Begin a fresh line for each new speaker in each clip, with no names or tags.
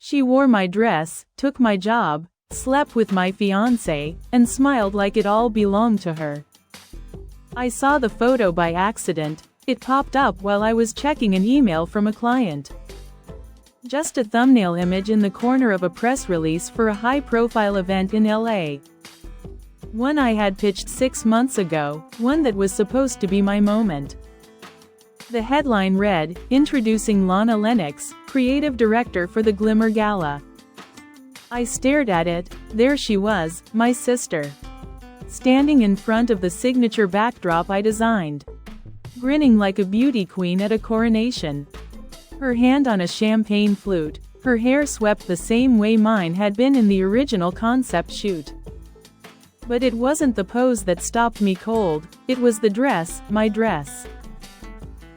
She wore my dress, took my job, slept with my fiancé, and smiled like it all belonged to her. I saw the photo by accident. It popped up while I was checking an email from a client. Just a thumbnail image in the corner of a press release for a high-profile event in LA. One I had pitched 6 months ago, one that was supposed to be my moment. The headline read, "Introducing Lana Lennox, Creative Director for the Glimmer Gala." I stared at it. There she was, my sister. Standing in front of the signature backdrop I designed. Grinning like a beauty queen at a coronation. Her hand on a champagne flute, her hair swept the same way mine had been in the original concept shoot. But it wasn't the pose that stopped me cold, it was the dress, my dress.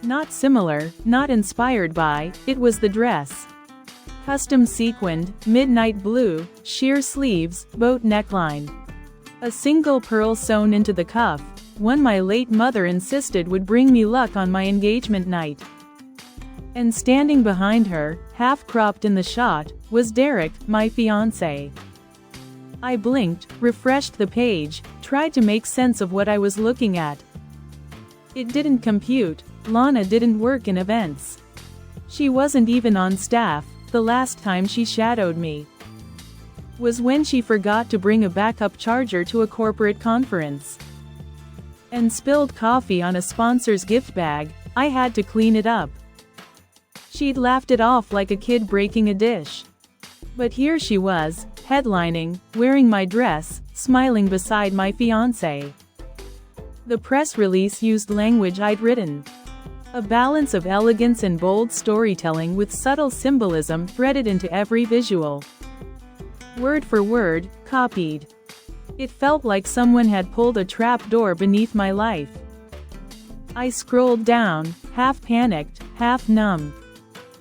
Not similar, not inspired by, it was the dress. Custom sequined, midnight blue, sheer sleeves, boat neckline. A single pearl sewn into the cuff, one my late mother insisted would bring me luck on my engagement night. And standing behind her, half-cropped in the shot, was Derek, my fiancé. I blinked, refreshed the page, tried to make sense of what I was looking at. It didn't compute. Lana didn't work in events. She wasn't even on staff. The last time she shadowed me was when she forgot to bring a backup charger to a corporate conference. And spilled coffee on a sponsor's gift bag. I had to clean it up. She'd laughed it off like a kid breaking a dish. But here she was, headlining, wearing my dress, smiling beside my fiancé. The press release used language I'd written. A balance of elegance and bold storytelling with subtle symbolism threaded into every visual. Word for word, copied. It felt like someone had pulled a trap door beneath my life. I scrolled down, half panicked, half numb.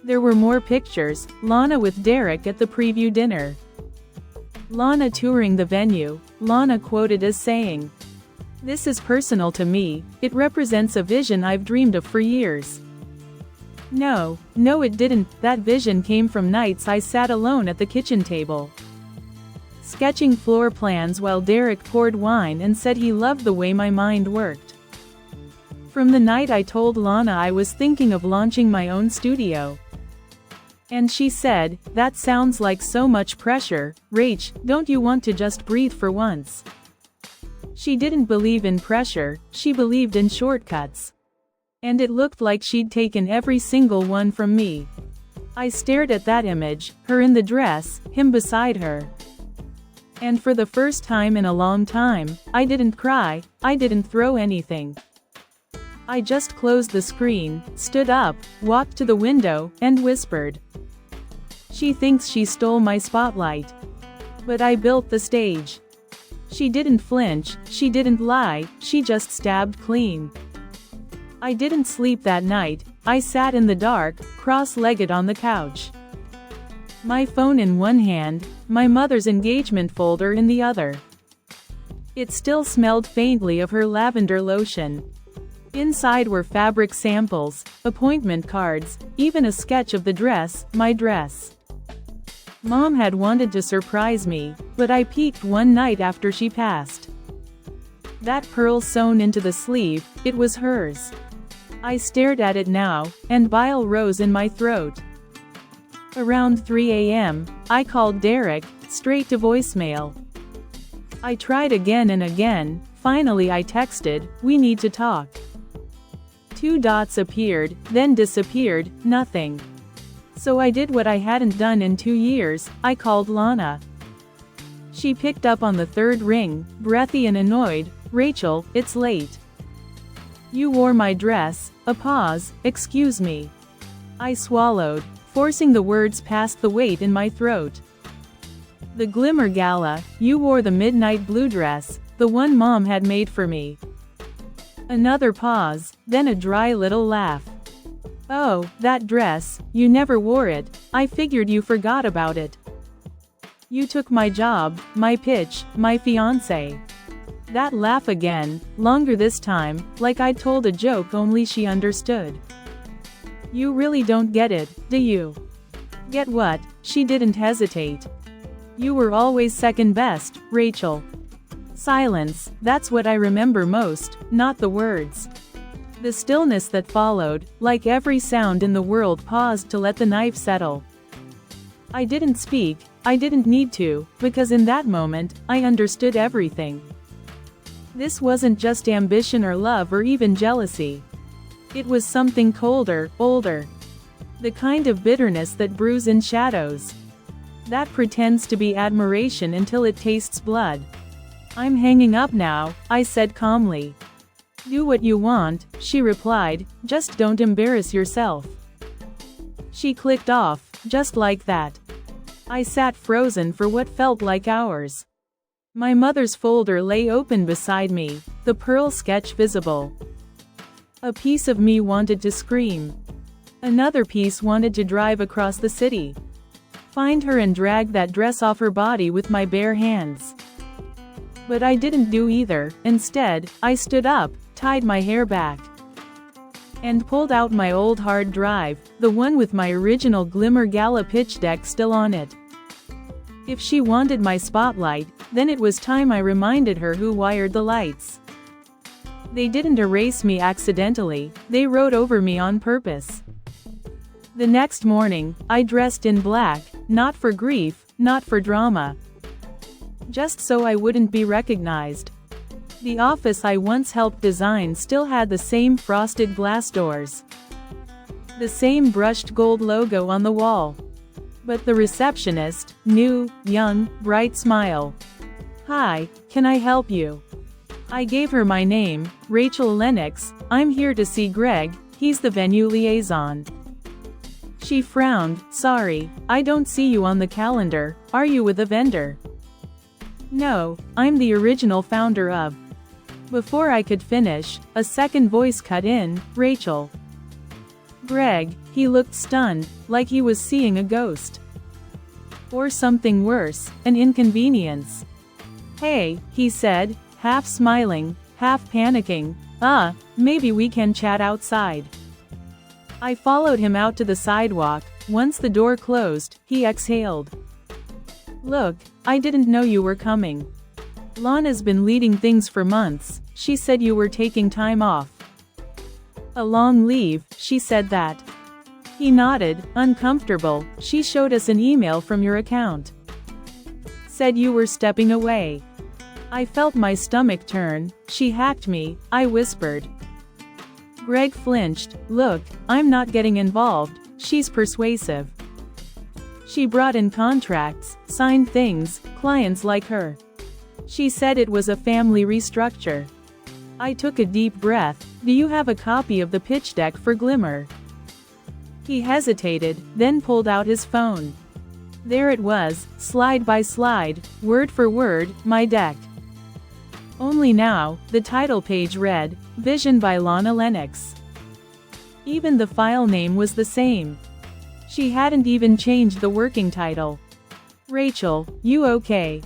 There were more pictures, Lana with Derek at the preview dinner. Lana touring the venue, Lana quoted as saying, "This is personal to me, it represents a vision I've dreamed of for years." No, it didn't. That vision came from nights I sat alone at the kitchen table, sketching floor plans while Derek poured wine and said he loved the way my mind worked. From the night I told Lana I was thinking of launching my own studio. And she said, "That sounds like so much pressure, Rach, don't you want to just breathe for once?" She didn't believe in pressure, she believed in shortcuts. And it looked like she'd taken every single one from me. I stared at that image, her in the dress, him beside her. And for the first time in a long time, I didn't cry, I didn't throw anything. I just closed the screen, stood up, walked to the window, and whispered. She thinks she stole my spotlight. But I built the stage. She didn't flinch, she didn't lie, she just stabbed clean. I didn't sleep that night, I sat in the dark, cross-legged on the couch. My phone in one hand, my mother's engagement folder in the other. It still smelled faintly of her lavender lotion. Inside were fabric samples, appointment cards, even a sketch of the dress, my dress. Mom had wanted to surprise me, but I peeked one night after she passed. That pearl sewn into the sleeve, it was hers. I stared at it now, and bile rose in my throat. Around 3 a.m., I called Derek, straight to voicemail. I tried again and again, finally I texted, "We need to talk." 2 dots appeared, then disappeared, nothing. So I did what I hadn't done in 2 years, I called Lana. She picked up on the 3rd ring, breathy and annoyed. "Rachel, it's late. You wore my dress." A pause. "Excuse me." I swallowed, forcing the words past the weight in my throat. "The Glimmer Gala, you wore the midnight blue dress, the one Mom had made for me." Another pause, then a dry little laugh. "Oh, that dress, you never wore it, I figured you forgot about it. You took my job, my pitch, my fiancé." That laugh again, longer this time, like I'd told a joke only she understood. "You really don't get it, do you? Get what? She didn't hesitate. You were always second best, Rachel. Silence, that's what I remember most, not the words. The stillness that followed, like every sound in the world paused to let the knife settle. I didn't speak, I didn't need to, because in that moment, I understood everything. This wasn't just ambition or love or even jealousy. It was something colder, older. The kind of bitterness that brews in shadows. That pretends to be admiration until it tastes blood. I'm hanging up now, I said calmly. Do what you want, she replied, just don't embarrass yourself. She clicked off, just like that. I sat frozen for what felt like hours. My mother's folder lay open beside me, the pearl sketch visible. A piece of me wanted to scream. Another piece wanted to drive across the city. Find her and drag that dress off her body with my bare hands. But I didn't do either. Instead, I stood up, tied my hair back, and pulled out my old hard drive, the one with my original Glimmer Gala pitch deck still on it. If she wanted my spotlight, then it was time I reminded her who wired the lights. They didn't erase me accidentally, they wrote over me on purpose. The next morning, I dressed in black, not for grief, not for drama. Just so I wouldn't be recognized. The office I once helped design still had the same frosted glass doors. The same brushed gold logo on the wall. But the receptionist, new, young, bright smile. Hi, can I help you? I gave her my name, Rachel Lennox. I'm here to see Greg, he's the venue liaison. She frowned. Sorry, I don't see you on the calendar. Are you with a vendor? No, I'm the original founder of. Before I could finish, a second voice cut in, Rachel. Greg, he looked stunned, like he was seeing a ghost. Or something worse, an inconvenience. Hey, he said, half smiling, half panicking, maybe we can chat outside. I followed him out to the sidewalk. Once the door closed, he exhaled. Look, I didn't know you were coming. Lana's been leading things for months. She said you were taking time off. A long leave, she said that. He nodded, uncomfortable. She showed us an email from your account. Said you were stepping away. I felt my stomach turn. She hacked me, I whispered. Greg flinched. Look, I'm not getting involved. She's persuasive. She brought in contracts, signed things, clients like her. She said it was a family restructure. I took a deep breath. Do you have a copy of the pitch deck for Glimmer? He hesitated, then pulled out his phone. There it was, slide by slide, word for word, my deck. Only now, the title page read, Vision by Lana Lennox. Even the file name was the same. She hadn't even changed the working title. Rachel, you okay?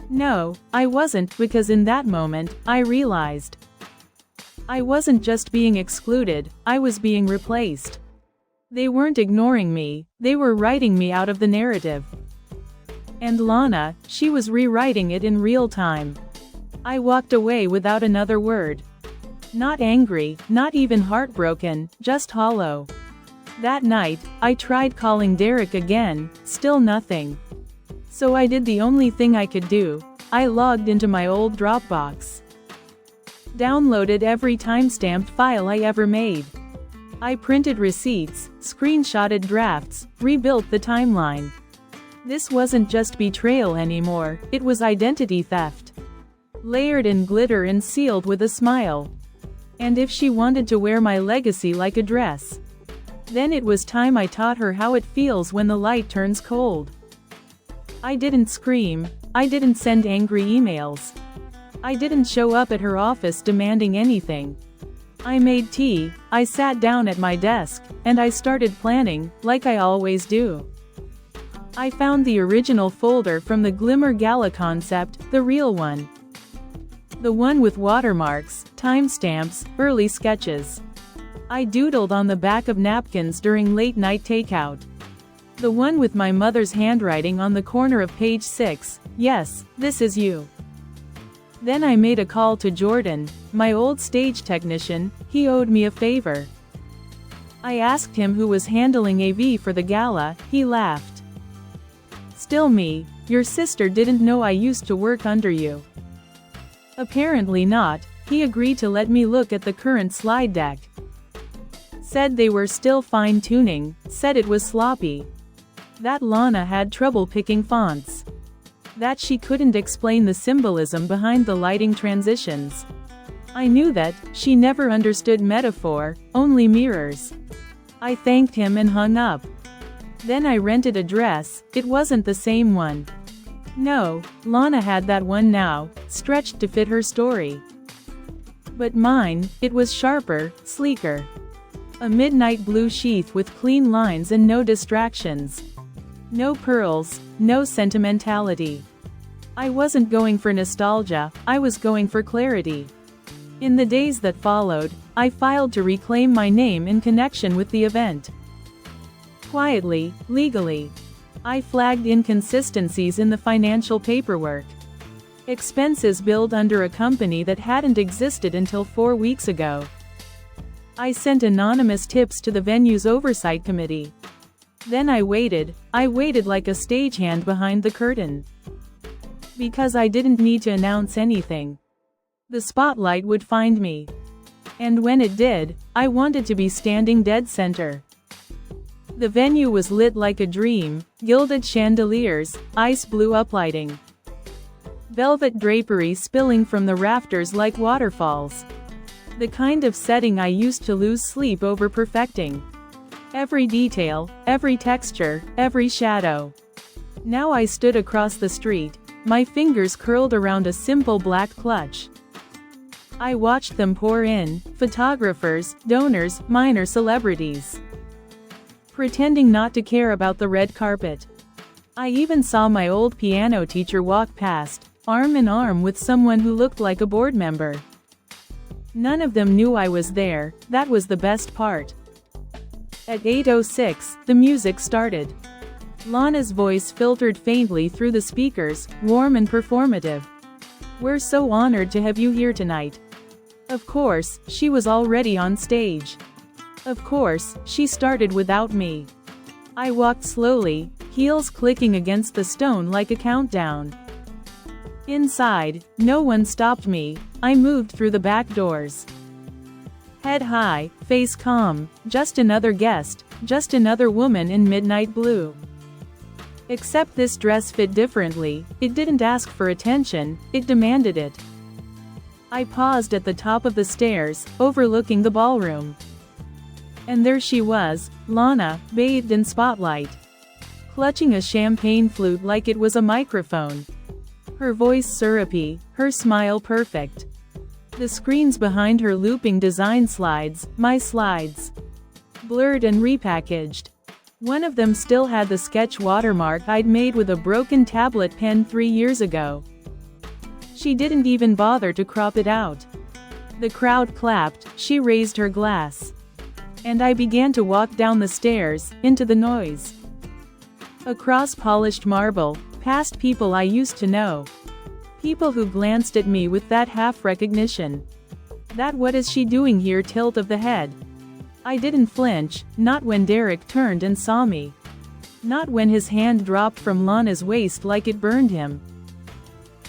No, I wasn't, because in that moment, I realized. I wasn't just being excluded, I was being replaced. They weren't ignoring me, they were writing me out of the narrative. And Lana, she was rewriting it in real time. I walked away without another word. Not angry, not even heartbroken, just hollow. That night, I tried calling Derek again, still nothing. So I did the only thing I could do. I logged into my old Dropbox. Downloaded every timestamped file I ever made. I printed receipts, screenshotted drafts, rebuilt the timeline. This wasn't just betrayal anymore, it was identity theft. Layered in glitter and sealed with a smile. And if she wanted to wear my legacy like a dress, then it was time I taught her how it feels when the light turns cold. I didn't scream, I didn't send angry emails. I didn't show up at her office demanding anything. I made tea, I sat down at my desk, and I started planning, like I always do. I found the original folder from the Glimmer Gala concept, the real one. The one with watermarks, timestamps, early sketches. I doodled on the back of napkins during late-night takeout. The one with my mother's handwriting on the corner of page 6, yes, this is you. Then I made a call to Jordan, my old stage technician. He owed me a favor. I asked him who was handling AV for the gala. He laughed. Still me, your sister didn't know I used to work under you. Apparently not. He agreed to let me look at the current slide deck. Said they were still fine-tuning, said it was sloppy. That Lana had trouble picking fonts. That she couldn't explain the symbolism behind the lighting transitions. I knew that she never understood metaphor, only mirrors. I thanked him and hung up. Then I rented a dress. It wasn't the same one. No, Lana had that one now, stretched to fit her story. But mine, it was sharper, sleeker. A midnight blue sheath with clean lines and no distractions. No pearls, no sentimentality. I wasn't going for nostalgia, I was going for clarity. In the days that followed, I filed to reclaim my name in connection with the event. Quietly, legally. I flagged inconsistencies in the financial paperwork. Expenses billed under a company that hadn't existed until 4 weeks ago. I sent anonymous tips to the venue's oversight committee. Then I waited like a stagehand behind the curtain. Because I didn't need to announce anything. The spotlight would find me. And when it did, I wanted to be standing dead center. The venue was lit like a dream, gilded chandeliers, ice blue uplighting. Velvet drapery spilling from the rafters like waterfalls. The kind of setting I used to lose sleep over perfecting. Every detail, every texture, every shadow. Now I stood across the street, my fingers curled around a simple black clutch. I watched them pour in, photographers, donors, minor celebrities. Pretending not to care about the red carpet. I even saw my old piano teacher walk past, arm in arm with someone who looked like a board member. None of them knew I was there, that was the best part. At 8:06, the music started. Lana's voice filtered faintly through the speakers, warm and performative. "We're so honored to have you here tonight." Of course, she was already on stage. Of course, she started without me. I walked slowly, heels clicking against the stone like a countdown. Inside, no one stopped me. I moved through the back doors. Head high, face calm, just another guest, just another woman in midnight blue. Except this dress fit differently, it didn't ask for attention, it demanded it. I paused at the top of the stairs, overlooking the ballroom. And there she was, Lana, bathed in spotlight. Clutching a champagne flute like it was a microphone. Her voice syrupy, her smile perfect. The screens behind her looping design slides, my slides. Blurred and repackaged. One of them still had the sketch watermark I'd made with a broken tablet pen 3 years ago. She didn't even bother to crop it out. The crowd clapped, she raised her glass. And I began to walk down the stairs, into the noise. Across polished marble, past people I used to know. People who glanced at me with that half-recognition. That "what is she doing here" tilt of the head. I didn't flinch, not when Derek turned and saw me. Not when his hand dropped from Lana's waist like it burned him.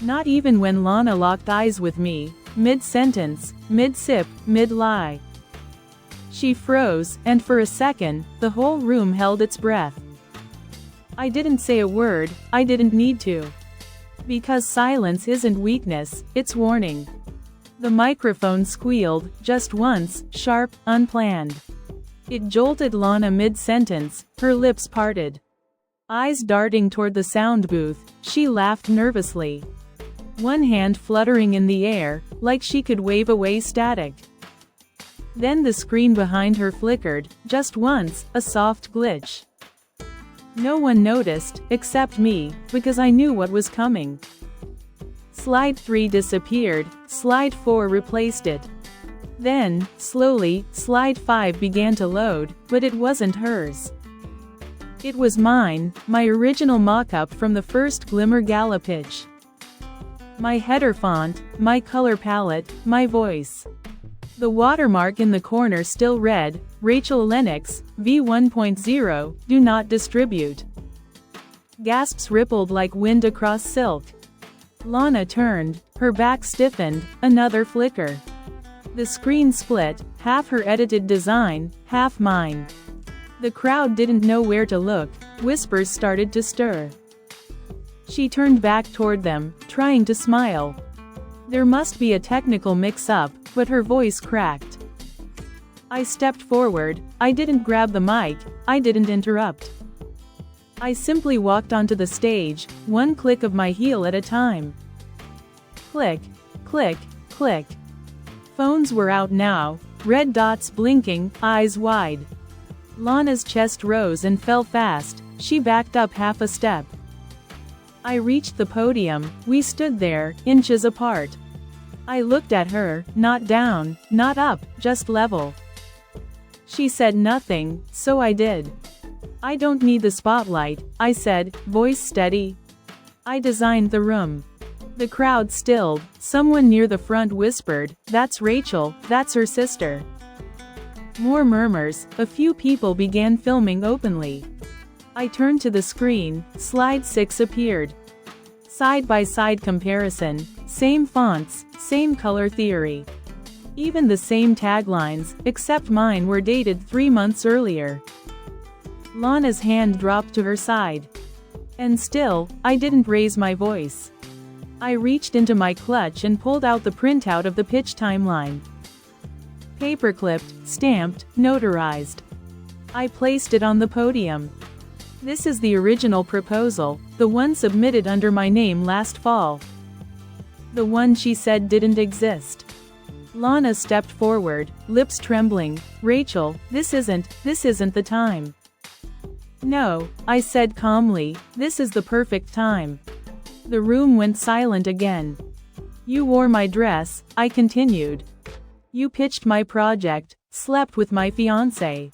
Not even when Lana locked eyes with me, mid-sentence, mid-sip, mid-lie. She froze, and for a second, the whole room held its breath. I didn't say a word, I didn't need to. Because silence isn't weakness, it's warning. The microphone squealed, just once, sharp, unplanned. It jolted Lana mid-sentence, her lips parted. Eyes darting toward the sound booth, she laughed nervously. One hand fluttering in the air, like she could wave away static. Then the screen behind her flickered, just once, a soft glitch. No one noticed, except me, because I knew what was coming. Slide 3 disappeared, slide 4 replaced it. Then, slowly, slide 5 began to load, but it wasn't hers. It was mine, my original mock-up from the first Glimmer Gala pitch. My header font, my color palette, my voice. The watermark in the corner still read, Rachel Lennox, v1.0, do not distribute. Gasps rippled like wind across silk. Lana turned, her back stiffened, another flicker. The screen split, half her edited design, half mine. The crowd didn't know where to look, whispers started to stir. She turned back toward them, trying to smile. There must be a technical mix-up, but her voice cracked. I stepped forward, I didn't grab the mic, I didn't interrupt. I simply walked onto the stage, one click of my heel at a time. Click, click, click. Phones were out now, red dots blinking, eyes wide. Lana's chest rose and fell fast, she backed up half a step. I reached the podium, we stood there, inches apart. I looked at her, not down, not up, just level. She said nothing, so I did. I don't need the spotlight, I said, voice steady. I designed the room. The crowd stilled, someone near the front whispered, that's Rachel, that's her sister. More murmurs, a few people began filming openly. I turned to the screen, slide 6 appeared. Side-by-side comparison, same fonts, same color theory. Even the same taglines, except mine were dated 3 months earlier. Lana's hand dropped to her side. And still, I didn't raise my voice. I reached into my clutch and pulled out the printout of the pitch timeline. Paper-clipped, stamped, notarized. I placed it on the podium. This is the original proposal, the one submitted under my name last fall. The one she said didn't exist. Lana stepped forward, lips trembling. Rachel, this isn't the time. No, I said calmly, this is the perfect time. The room went silent again. You wore my dress, I continued. You pitched my project, slept with my fiancé.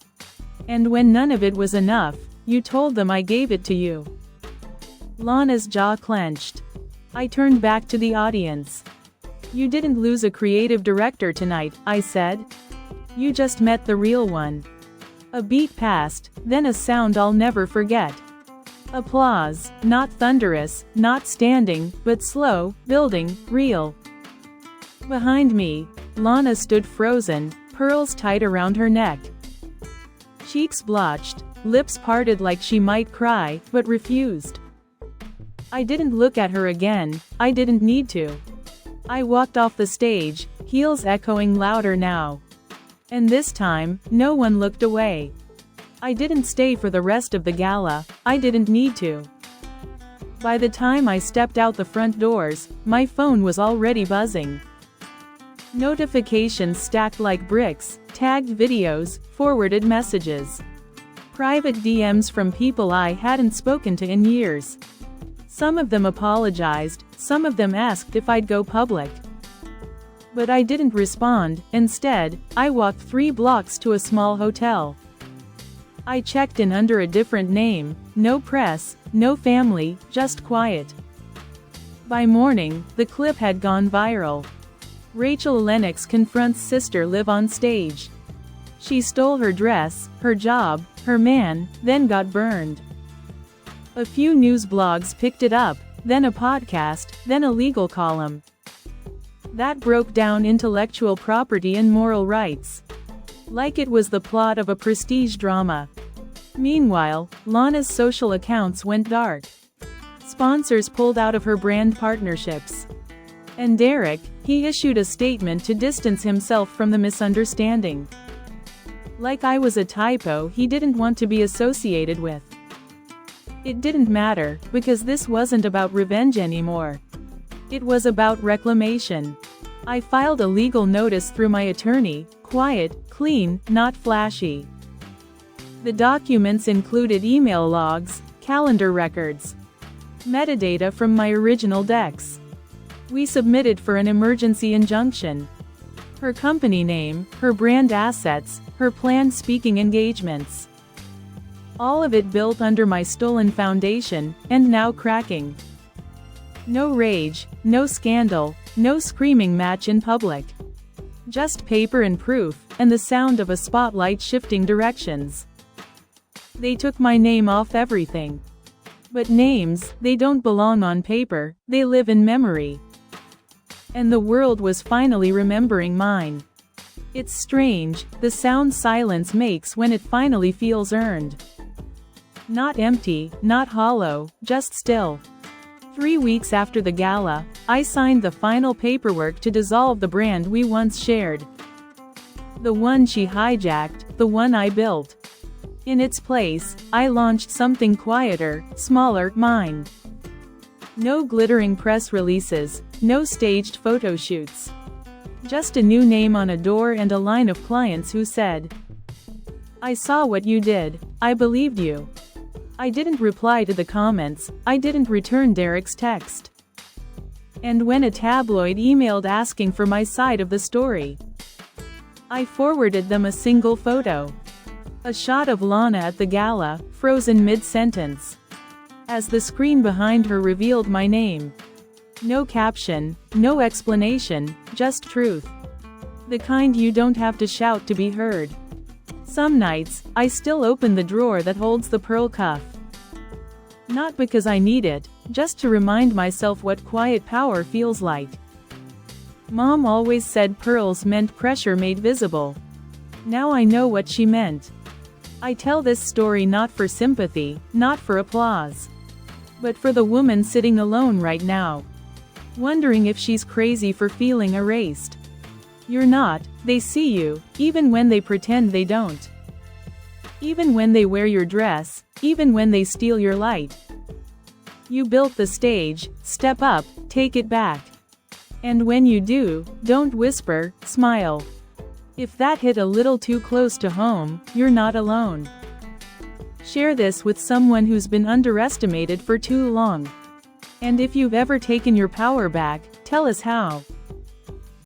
And when none of it was enough, you told them I gave it to you. Lana's jaw clenched. I turned back to the audience. You didn't lose a creative director tonight, I said. You just met the real one. A beat passed, then a sound I'll never forget. Applause, not thunderous, not standing, but slow, building, real. Behind me, Lana stood frozen, pearls tight around her neck. Cheeks blotched, lips parted like she might cry, but refused. I didn't look at her again, I didn't need to. I walked off the stage, heels echoing louder now. And this time, no one looked away. I didn't stay for the rest of the gala, I didn't need to. By the time I stepped out the front doors, my phone was already buzzing. Notifications stacked like bricks, tagged videos, forwarded messages. Private DMs from people I hadn't spoken to in years. Some of them apologized, some of them asked if I'd go public. But I didn't respond, instead, I walked 3 blocks to a small hotel. I checked in under a different name, no press, no family, just quiet. By morning, the clip had gone viral. Rachel Lennox confronts sister live on stage. She stole her dress, her job, her man, then got burned. A few news blogs picked it up, then a podcast, then a legal column. That broke down intellectual property and moral rights. Like it was the plot of a prestige drama. Meanwhile, Lana's social accounts went dark. Sponsors pulled out of her brand partnerships. And Derek, he issued a statement to distance himself from the misunderstanding. Like I was a typo he didn't want to be associated with. It didn't matter, because this wasn't about revenge anymore. It was about reclamation. I filed a legal notice through my attorney, quiet, clean, not flashy. The documents included email logs, calendar records, metadata from my original decks. We submitted for an emergency injunction. Her company name, her brand assets, her planned speaking engagements. All of it built under my stolen foundation, and now cracking. No rage, no scandal, no screaming match in public. Just paper and proof, and the sound of a spotlight shifting directions. They took my name off everything. But names, they don't belong on paper, they live in memory. And the world was finally remembering mine. It's strange, the sound silence makes when it finally feels earned. Not empty, not hollow, just still. 3 weeks after the gala, I signed the final paperwork to dissolve the brand we once shared. The one she hijacked, the one I built. In its place, I launched something quieter, smaller, mine. No glittering press releases, no staged photo shoots. Just a new name on a door and a line of clients who said, "I saw what you did, I believed you." I didn't reply to the comments, I didn't return Derek's text. And when a tabloid emailed asking for my side of the story, I forwarded them a single photo. A shot of Lana at the gala, frozen mid-sentence. As the screen behind her revealed my name. No caption, no explanation, just truth. The kind you don't have to shout to be heard. Some nights, I still open the drawer that holds the pearl cuff. Not because I need it, just to remind myself what quiet power feels like. Mom always said pearls meant pressure made visible. Now I know what she meant. I tell this story not for sympathy, not for applause. But for the woman sitting alone right now. Wondering if she's crazy for feeling erased. You're not, they see you, even when they pretend they don't. Even when they wear your dress, even when they steal your light. You built the stage, step up, take it back. And when you do, don't whisper, smile. If that hit a little too close to home, you're not alone. Share this with someone who's been underestimated for too long. And if you've ever taken your power back, tell us how.